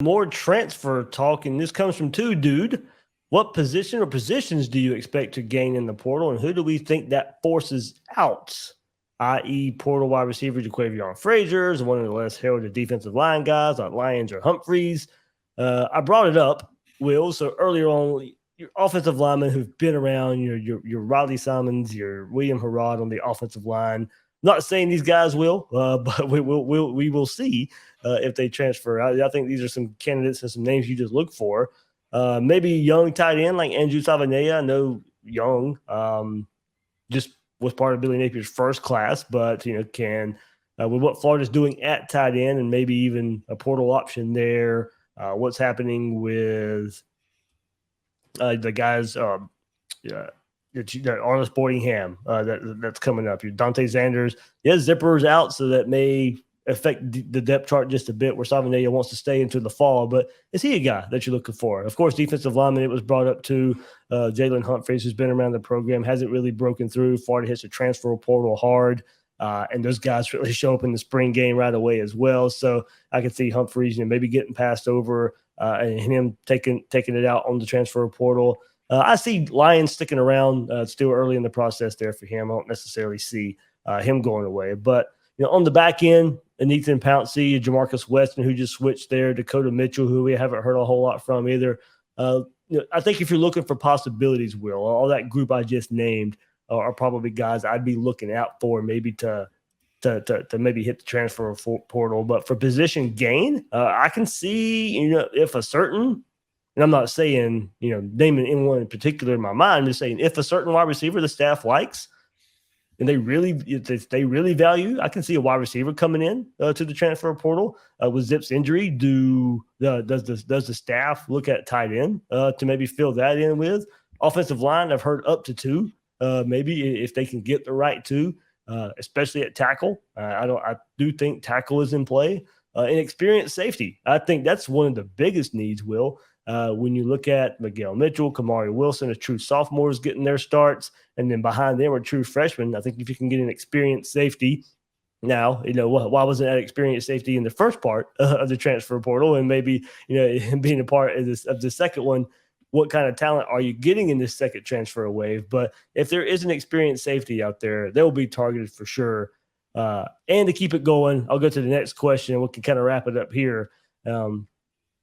More transfer talk, and this comes from two, dude. What position or positions do you expect to gain in the portal, and who do we think that forces out? I.e., portal wide receivers, Jaquavion Frazier is one of the less heralded defensive line guys like Lyons or Humphreys. I brought it up, Will. So earlier on, your offensive linemen who've been around, your Riley Simons, your William Harrod on the offensive line. Not saying these guys will, but we will see if they transfer. I think these are some candidates and some names you just look for. Maybe young tight end like Andrew Savanea. I know Young just was part of Billy Napier's first class, but can with what Florida's doing at tight end and maybe even a portal option there. What's happening with the guys? Yeah, Arliss Boydingham that's coming up. Your Dante Sanders, Zipper's out, so that may affect the depth chart just a bit where Savanea wants to stay into the fall. But is he a guy that you're looking for? Of course, defensive lineman, it was brought up to Jalen Humphreys, who's been around the program, hasn't really broken through. Florida hits the transfer portal hard. And those guys really show up in the spring game right away as well. So I could see Humphreys, maybe getting passed over and him taking it out on the transfer portal. I see Lyons sticking around still early in the process there for him. I don't necessarily see him going away. But on the back end, Ethan Pouncey, Jamarcus Weston, who just switched there, Dakota Mitchell, who we haven't heard a whole lot from either. I think if you're looking for possibilities, Will, all that group I just named are probably guys I'd be looking out for maybe to maybe hit the transfer portal. But for position gain, I can see, if a certain – and I'm not saying, naming anyone in particular in my mind. I'm just saying if a certain wide receiver the staff likes and they really value, I can see a wide receiver coming in to the transfer portal. With Zip's injury, does the staff look at tight end to maybe fill that in with? Offensive line, I've heard up to two, maybe if they can get the right two, especially at tackle. I do think tackle is in play. And experienced safety, I think that's one of the biggest needs, Will. When you look at Miguel Mitchell, Kamari Wilson as true sophomores getting their starts, and then behind them are true freshmen. I think if you can get an experienced safety now, why wasn't that experienced safety in the first part of the transfer portal, and maybe being a part of the second one? What kind of talent are you getting in this second transfer wave? But if there is an experienced safety out there, they will be targeted for sure. And to keep it going, I'll go to the next question. We can kind of wrap it up here.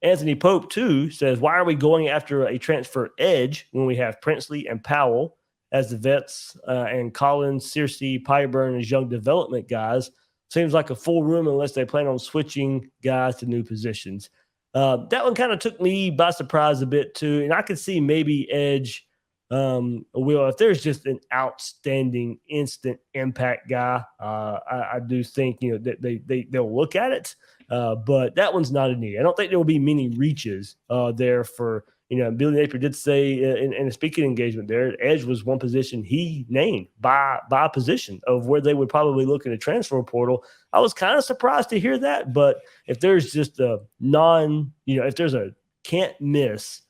Anthony Pope, too, says, why are we going after a transfer edge when we have Princely and Powell as the vets and Collins, Searcy, Pyburn as young development guys? Seems like a full room unless they plan on switching guys to new positions. That one kind of took me by surprise a bit, too. And I could see maybe edge, Will, if there's just an outstanding instant impact guy, I do think, that they'll look at it. But that one's not a need. I don't think there will be many reaches there for, Billy Napier did say in a speaking engagement there, edge was one position he named by position of where they would probably look in a transfer portal. I was kind of surprised to hear that, but if there's just a if there's a can't miss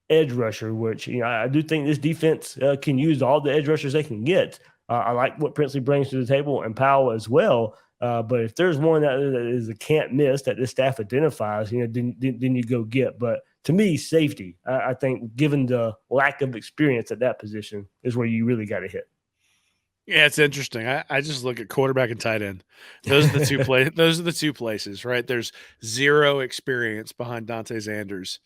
edge rusher, which, I do think this defense can use all the edge rushers they can get. I like what Princely brings to the table and Powell as well. But if there's one that is a can't miss that this staff identifies, then you go get. But to me, safety, I think, given the lack of experience at that position, is where you really got to hit. Yeah, it's interesting. I just look at quarterback and tight end. Those are the two Those are the two places, right? There's zero experience behind Dante Sanders.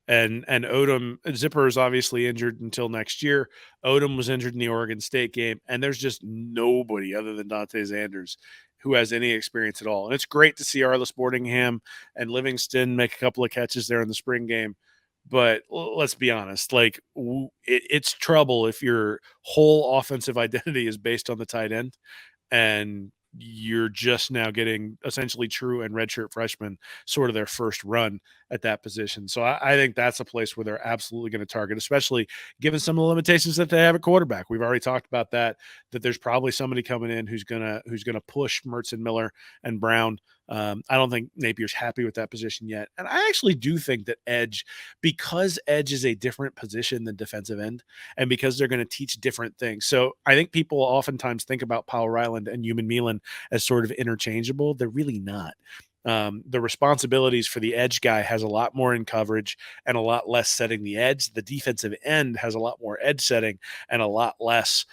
And Odom, Zipper is obviously injured until next year. Odom was injured in the Oregon State game, and there's just nobody other than Dante Sanders who has any experience at all. And it's great to see Arliss Boardingham and Livingston make a couple of catches there in the spring game. But let's be honest, it's trouble if your whole offensive identity is based on the tight end, and you're just now getting essentially true and redshirt freshmen sort of their first run at that position. So I think that's a place where they're absolutely going to target, especially given some of the limitations that they have at quarterback. We've already talked about that there's probably somebody coming in who's gonna push Mertz and Miller and Brown. I don't think Napier's happy with that position yet. And I actually do think that edge, because edge is a different position than defensive end, and because they're going to teach different things. So I think people oftentimes think about Powell Ryland and Human Milan as sort of interchangeable. They're really not. The responsibilities for the edge guy has a lot more in coverage and a lot less setting the edge. The defensive end has a lot more edge setting and a lot less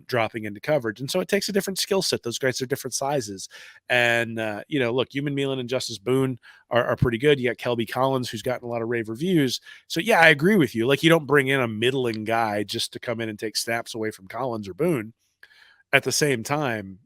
dropping into coverage. And so it takes a different skill set. Those guys are different sizes. And, look, Human Meelan and Justice Boone are pretty good. You got Kelby Collins, who's gotten a lot of rave reviews. So, yeah, I agree with you. Like, you don't bring in a middling guy just to come in and take snaps away from Collins or Boone. At the same time,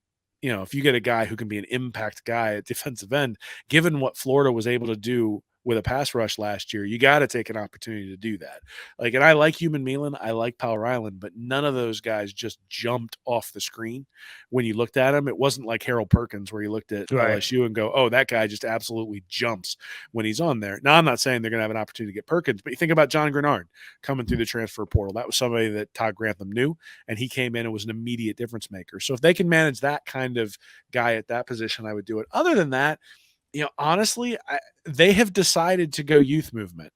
if you get a guy who can be an impact guy at defensive end, given what Florida was able to do with a pass rush last year, you got to take an opportunity to do that. Like, and I like Human Meelan, I like Power Island, but none of those guys just jumped off the screen when you looked at him. It wasn't like Harold Perkins where you looked at Right. LSU and go, oh, that guy just absolutely jumps when he's on there. Now, I'm not saying they're going to have an opportunity to get Perkins, but you think about John Grenard coming through the transfer portal. That was somebody that Todd Grantham knew, and he came in and was an immediate difference maker. So if they can manage that kind of guy at that position, I would do it. Other than that, honestly, they have decided to go youth movement.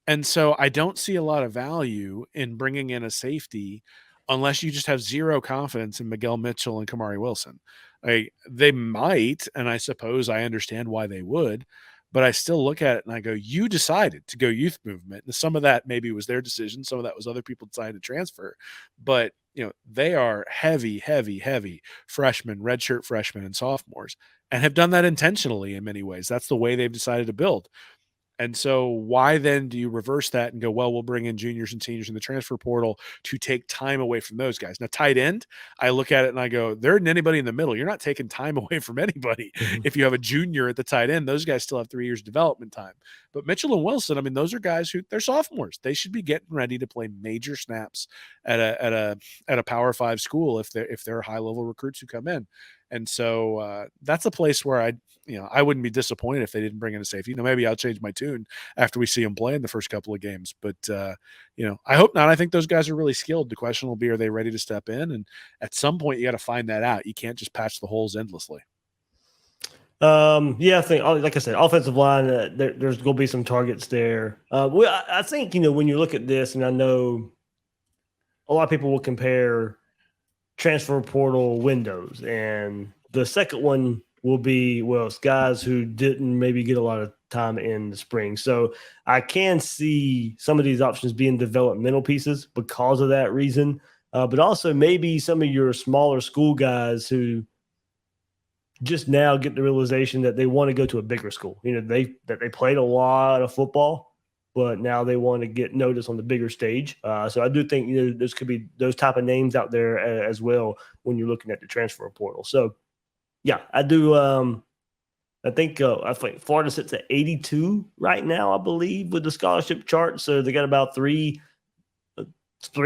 And so I don't see a lot of value in bringing in a safety unless you just have zero confidence in Miguel Mitchell and Kamari Wilson. They might, and I suppose I understand why they would, but I still look at it and I go, you decided to go youth movement. And some of that maybe was their decision. Some of that was other people deciding to transfer. But, they are heavy, heavy, heavy freshmen, redshirt freshmen and sophomores, and have done that intentionally in many ways. That's the way they've decided to build. And so why then do you reverse that and go, well, we'll bring in juniors and seniors in the transfer portal to take time away from those guys? Now, tight end, I look at it and I go, there isn't anybody in the middle. You're not taking time away from anybody. If you have a junior at the tight end, those guys still have 3 years development time. But Mitchell and Wilson, I mean, those are guys who they're sophomores. They should be getting ready to play major snaps at a Power 5 school if they're high level recruits who come in. And so that's a place where I wouldn't be disappointed if they didn't bring in a safety. Maybe I'll change my tune after we see them play in the first couple of games. But, I hope not. I think those guys are really skilled. The question will be, are they ready to step in? And at some point, you got to find that out. You can't just patch the holes endlessly. I think, like I said, offensive line, there's going to be some targets there. I think, when you look at this, and I know a lot of people will compare transfer portal windows, and the second one will be, it's guys who didn't maybe get a lot of time in the spring. So I can see some of these options being developmental pieces because of that reason, but also maybe some of your smaller school guys who just now get the realization that they want to go to a bigger school. They played a lot of football, but now they want to get noticed on the bigger stage. So I do think, there's could be those type of names out there as well when you're looking at the transfer portal. So, yeah, I do. I think Florida sits at 82 right now, I believe, with the scholarship chart. So they got about three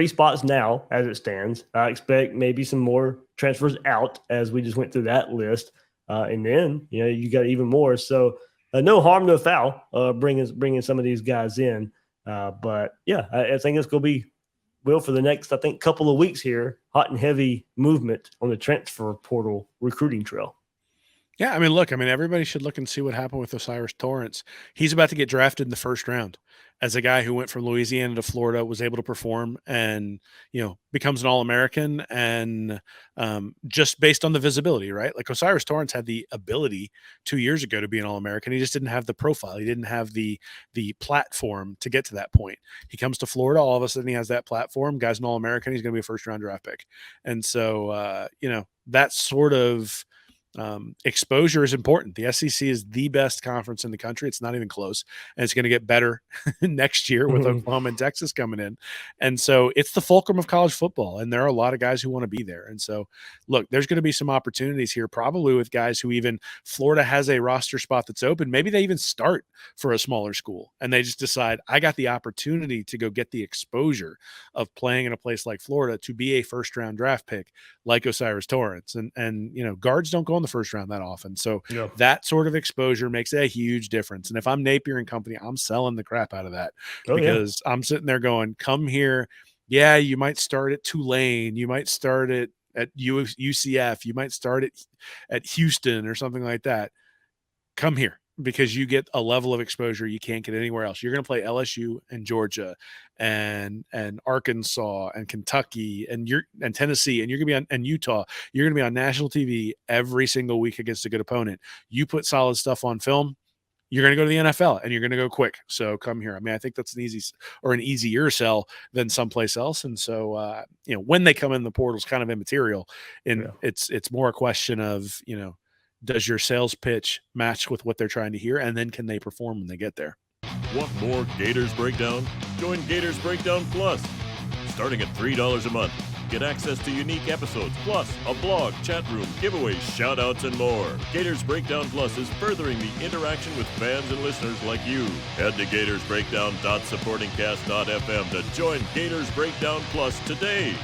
spots now as it stands. I expect maybe some more transfers out as we just went through that list. And then, you got even more. So, no harm, no foul, bringing some of these guys in. But, yeah, I think it's going to be, for the next, couple of weeks here, hot and heavy movement on the transfer portal recruiting trail. Yeah, look, everybody should look and see what happened with Osiris Torrance. He's about to get drafted in the first round as a guy who went from Louisiana to Florida, was able to perform and, becomes an All-American, and just based on the visibility, right? Like, Osiris Torrance had the ability 2 years ago to be an All-American. He just didn't have the profile. He didn't have the platform to get to that point. He comes to Florida, all of a sudden he has that platform. Guy's an All-American. He's going to be a first-round draft pick. And so, that sort of exposure is important. The SEC is the best conference in the country. It's not even close, and it's going to get better next year with Oklahoma and Texas coming in. And so it's the fulcrum of college football, and there are a lot of guys who want to be there. And so, look, there's going to be some opportunities here, probably with guys who even Florida has a roster spot that's open. Maybe they even start for a smaller school, and they just decide, I got the opportunity to go get the exposure of playing in a place like Florida to be a first-round draft pick like Osiris Torrance. And guards don't go in the first round that often. So that sort of exposure makes a huge difference. And if I'm Napier and company, I'm selling the crap out of that because I'm sitting there going, come here. Yeah, you might start at Tulane. You might start at UCF. You might start at Houston or something like that. Come here. because you get a level of exposure you can't get anywhere else. You're going to play LSU and Georgia and Arkansas and Kentucky and Tennessee, and you're going to be on, and Utah. You're going to be on national TV every single week against a good opponent. You put solid stuff on film, you're going to go to the NFL and you're going to go quick. So come here. I mean, I think that's an easier sell than someplace else. And so, when they come in, the portal's kind of immaterial, and it's more a question of, does your sales pitch match with what they're trying to hear? And then can they perform when they get there? Want more Gators Breakdown? Join Gators Breakdown Plus. Starting at $3 a month, get access to unique episodes, plus a blog, chat room, giveaways, shout-outs, and more. Gators Breakdown Plus is furthering the interaction with fans and listeners like you. Head to gatorsbreakdown.supportingcast.fm to join Gators Breakdown Plus today.